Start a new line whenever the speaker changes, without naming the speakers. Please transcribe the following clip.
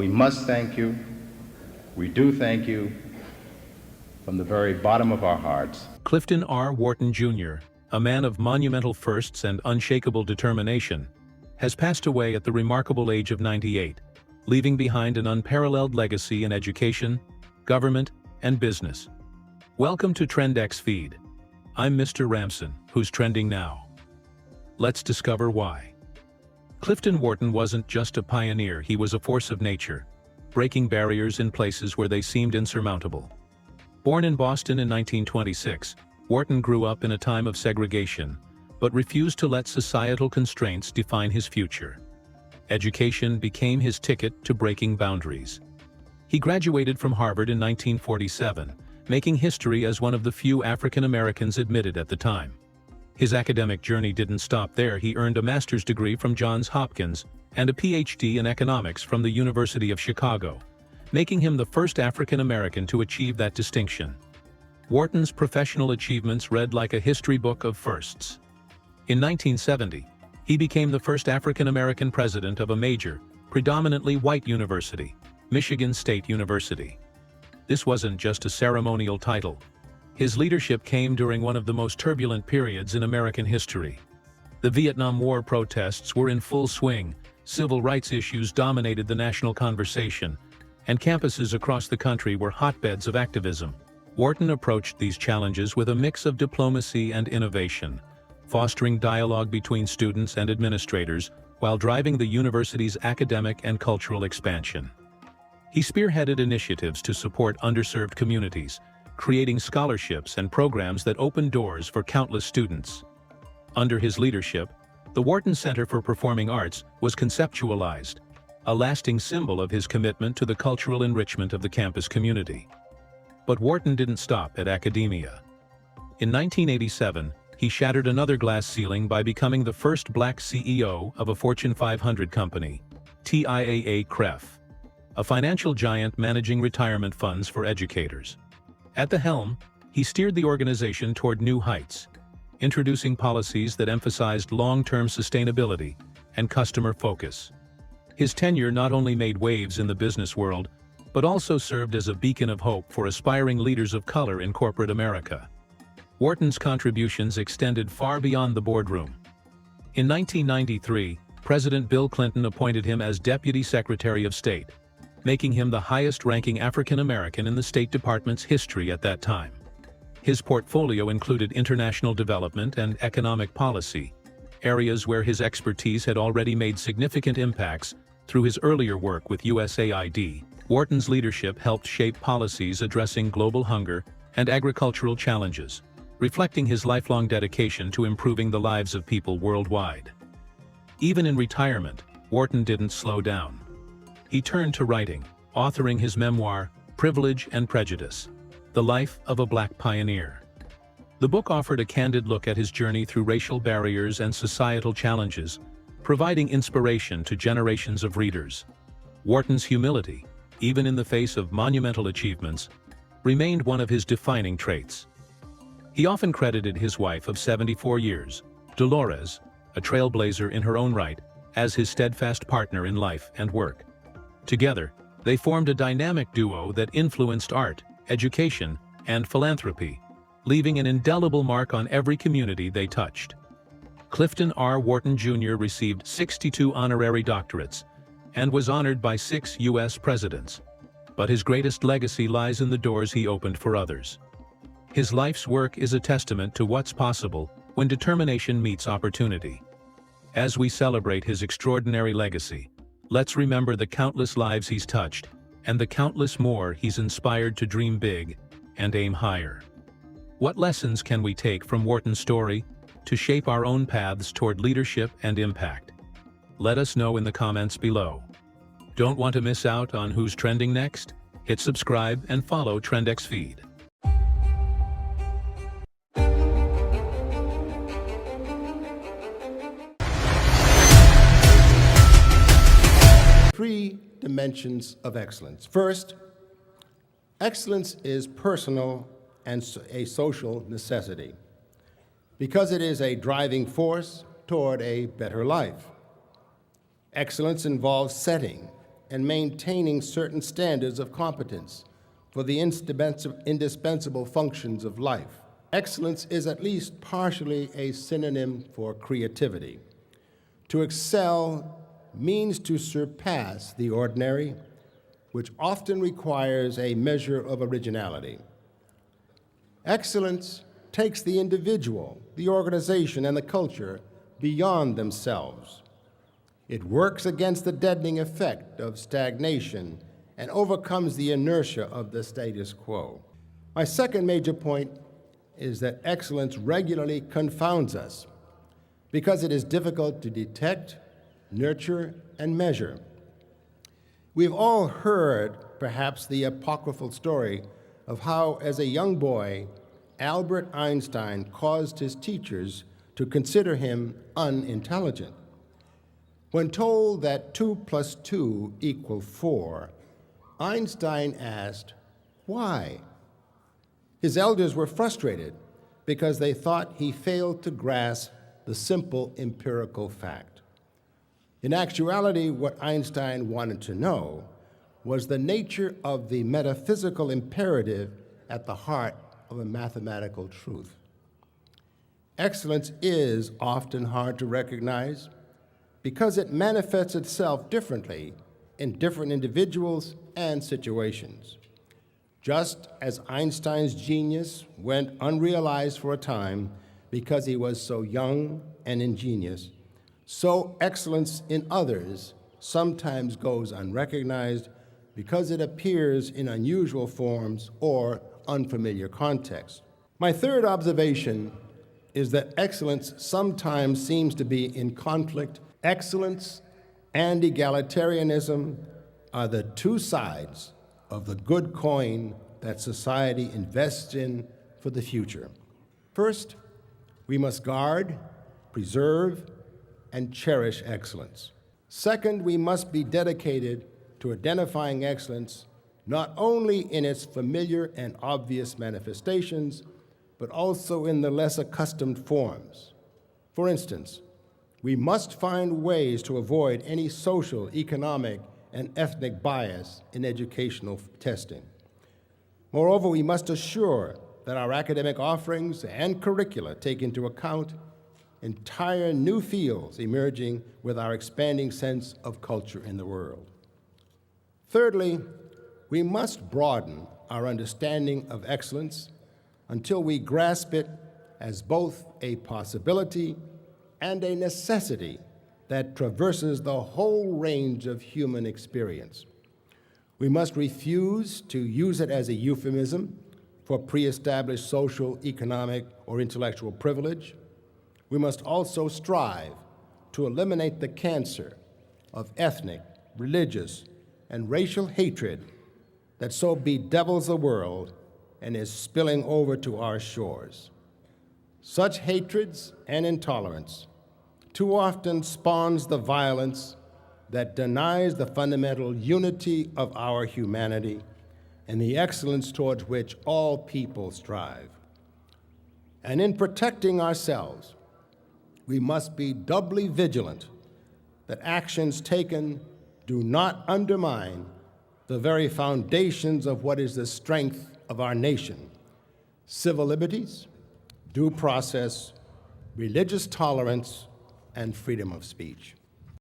We must thank you. We do thank you from the very bottom of our hearts.
Clifton R. Wharton Jr., a man of monumental firsts and unshakable determination, has passed away at the remarkable age of 98, leaving behind an unparalleled legacy in education, government, and business. Welcome to TrendxFeed. I'm Mr. Ramson, who's trending now. Let's discover why. Clifton Wharton wasn't just a pioneer, he was a force of nature, breaking barriers in places where they seemed insurmountable. Born in Boston in 1926, Wharton grew up in a time of segregation, but refused to let societal constraints define his future. Education became his ticket to breaking boundaries. He graduated from Harvard in 1947, making history as one of the few African Americans admitted at the time. His academic journey didn't stop there. He earned a master's degree from Johns Hopkins and a PhD in economics from the University of Chicago, making him the first African American to achieve that distinction. Wharton's professional achievements read like a history book of firsts. In 1970, he became the first African American president of a major, predominantly white university, Michigan State University. This wasn't just a ceremonial title. His leadership came during one of the most turbulent periods in American history. The Vietnam War protests were in full swing, civil rights issues dominated the national conversation, and campuses across the country were hotbeds of activism. Wharton approached these challenges with a mix of diplomacy and innovation, fostering dialogue between students and administrators while driving the university's academic and cultural expansion. He spearheaded initiatives to support underserved communities, creating scholarships and programs that opened doors for countless students. Under his leadership, the Wharton Center for Performing Arts was conceptualized, a lasting symbol of his commitment to the cultural enrichment of the campus community. But Wharton didn't stop at academia. In 1987, he shattered another glass ceiling by becoming the first black CEO of a Fortune 500 company, TIAA-CREF, a financial giant managing retirement funds for educators. At the helm, he steered the organization toward new heights, introducing policies that emphasized long-term sustainability and customer focus. His tenure not only made waves in the business world, but also served as a beacon of hope for aspiring leaders of color in corporate America. Wharton's contributions extended far beyond the boardroom. In 1993, President Bill Clinton appointed him as Deputy Secretary of State, making him the highest-ranking African American in the State Department's history at that time. His portfolio included international development and economic policy, areas where his expertise had already made significant impacts through his earlier work with USAID. Wharton's leadership helped shape policies addressing global hunger and agricultural challenges, reflecting his lifelong dedication to improving the lives of people worldwide. Even in retirement, Wharton didn't slow down. He turned to writing, authoring his memoir, Privilege and Prejudice: The Life of a Black Pioneer. The book offered a candid look at his journey through racial barriers and societal challenges, providing inspiration to generations of readers. Wharton's humility, even in the face of monumental achievements, remained one of his defining traits. He often credited his wife of 74 years, Dolores, a trailblazer in her own right, as his steadfast partner in life and work. Together, they formed a dynamic duo that influenced art, education, and philanthropy, leaving an indelible mark on every community they touched. Clifton R. Wharton Jr. received 62 honorary doctorates and was honored by 6 U.S. presidents, but his greatest legacy lies in the doors he opened for others. His life's work is a testament to what's possible when determination meets opportunity. As we celebrate his extraordinary legacy, let's remember the countless lives he's touched, and the countless more he's inspired to dream big and aim higher. What lessons can we take from Wharton's story to shape our own paths toward leadership and impact? Let us know in the comments below. Don't want to miss out on who's trending next? Hit subscribe and follow TrendxFeed.
Three dimensions of excellence. First, excellence is personal and a social necessity because it is a driving force toward a better life. Excellence involves setting, and maintaining certain standards of competence for the indispensable functions of life. Excellence is at least partially a synonym for creativity. To excel means to surpass the ordinary, which often requires a measure of originality. Excellence takes the individual, the organization, and the culture beyond themselves. It works against the deadening effect of stagnation and overcomes the inertia of the status quo. My second major point is that excellence regularly confounds us because it is difficult to detect, nurture, and measure. We've all heard, perhaps, the apocryphal story of how, as a young boy, Albert Einstein caused his teachers to consider him unintelligent. When told that 2 + 2 = 4, Einstein asked, why? His elders were frustrated because they thought he failed to grasp the simple empirical fact. In actuality, what Einstein wanted to know was the nature of the metaphysical imperative at the heart of a mathematical truth. Excellence is often hard to recognize because it manifests itself differently in different individuals and situations. Just as Einstein's genius went unrealized for a time because he was so young and ingenious, so excellence in others sometimes goes unrecognized because it appears in unusual forms or unfamiliar contexts. My third observation is that excellence sometimes seems to be in conflict. Excellence and egalitarianism are the two sides of the good coin that society invests in for the future. First, we must guard, preserve, and cherish excellence. Second, we must be dedicated to identifying excellence not only in its familiar and obvious manifestations, but also in the less accustomed forms. For instance, we must find ways to avoid any social, economic, and ethnic bias in educational testing. Moreover, we must assure that our academic offerings and curricula take into account entire new fields emerging with our expanding sense of culture in the world. Thirdly, we must broaden our understanding of excellence until we grasp it as both a possibility and a necessity that traverses the whole range of human experience. We must refuse to use it as a euphemism for pre-established social, economic, or intellectual privilege. We must also strive to eliminate the cancer of ethnic, religious, and racial hatred that so bedevils the world and is spilling over to our shores. Such hatreds and intolerance too often spawns the violence that denies the fundamental unity of our humanity and the excellence towards which all people strive. And in protecting ourselves, we must be doubly vigilant that actions taken do not undermine the very foundations of what is the strength of our nation: civil liberties, due process, religious tolerance, and freedom of speech.